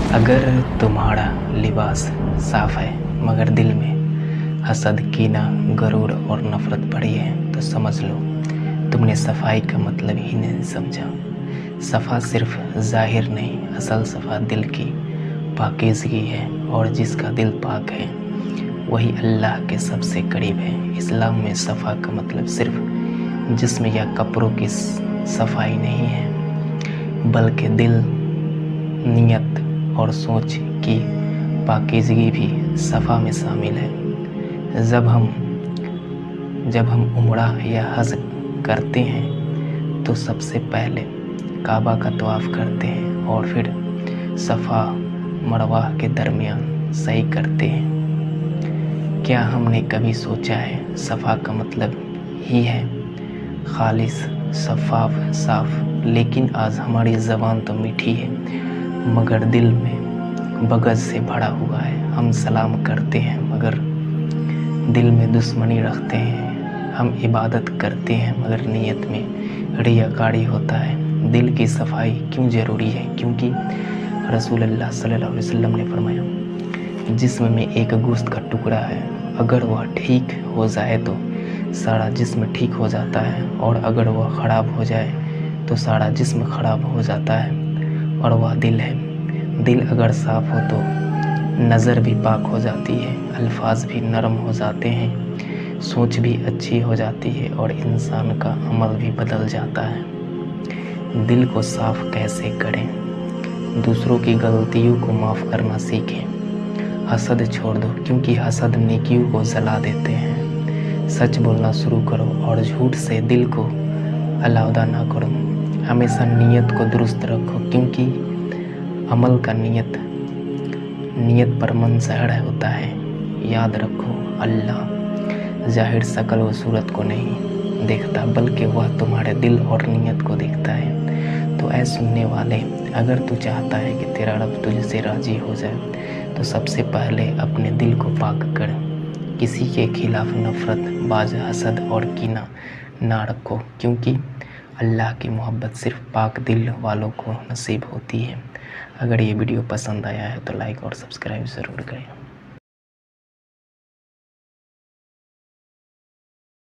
अगर तुम्हारा लिबास साफ है मगर दिल में हसद, कीना, गरूर और नफरत भरी है तो समझ लो तुमने सफाई का मतलब ही नहीं समझा। सफ़ा सिर्फ ज़ाहिर नहीं, असल सफ़ा दिल की पाकीज़गी है, और जिसका दिल पाक है वही अल्लाह के सबसे करीब है। इस्लाम में सफ़ा का मतलब सिर्फ जिस्म या कपड़ों की सफाई नहीं है, बल्कि दिल, नियत और सोच की पाकीज़गी भी सफ़ा में शामिल है। जब हम उम्रा या हज करते हैं तो सबसे पहले काबा का तवाफ़ करते हैं और फिर सफ़ा मरवा के दरमियान सही करते हैं। क्या हमने कभी सोचा है सफ़ा का मतलब ही है खालिस, शफ़ाफ, साफ? लेकिन आज हमारी ज़बान तो मीठी है मगर दिल में बग़ज़ से भरा हुआ है। हम सलाम करते हैं मगर दिल में दुश्मनी रखते हैं। हम इबादत करते हैं मगर नीयत में रियाकारी होता है। दिल की सफाई क्यों ज़रूरी है? क्योंकि रसूलुल्लाह सल्लल्लाहु अलैहि वसल्लम ने फरमाया, जिस्म में एक गोश्त का टुकड़ा है, अगर वह ठीक हो जाए तो सारा जिस्म ठीक हो जाता है, और अगर वह ख़राब हो जाए तो सारा जिस्म ख़राब हो जाता है, और वह दिल है। दिल अगर साफ़ हो तो नज़र भी पाक हो जाती है, अल्फाज भी नरम हो जाते हैं, सोच भी अच्छी हो जाती है और इंसान का अमल भी बदल जाता है। दिल को साफ़ कैसे करें? दूसरों की गलतियों को माफ़ करना सीखें। हसद छोड़ दो, क्योंकि हसद नेकियों को जला देते हैं। सच बोलना शुरू करो और झूठ से दिल को अलहदा ना करो। हमेशा नीयत को दुरुस्त रखो, क्योंकि अमल का नीयत पर मंजर होता है। याद रखो, अल्लाह ज़ाहिर शकल व सूरत को नहीं देखता, बल्कि वह तुम्हारे दिल और नीयत को देखता है। तो ऐ सुनने वाले, अगर तू चाहता है कि तेरा रब तुझसे राज़ी हो जाए तो सबसे पहले अपने दिल को पाक कर। किसी के खिलाफ नफ़रत, बाज, हसद और कीना ना रखो, क्योंकि अल्लाह की मोहब्बत सिर्फ पाक दिल वालों को नसीब होती है। अगर ये वीडियो पसंद आया है तो लाइक और सब्सक्राइब ज़रूर करें।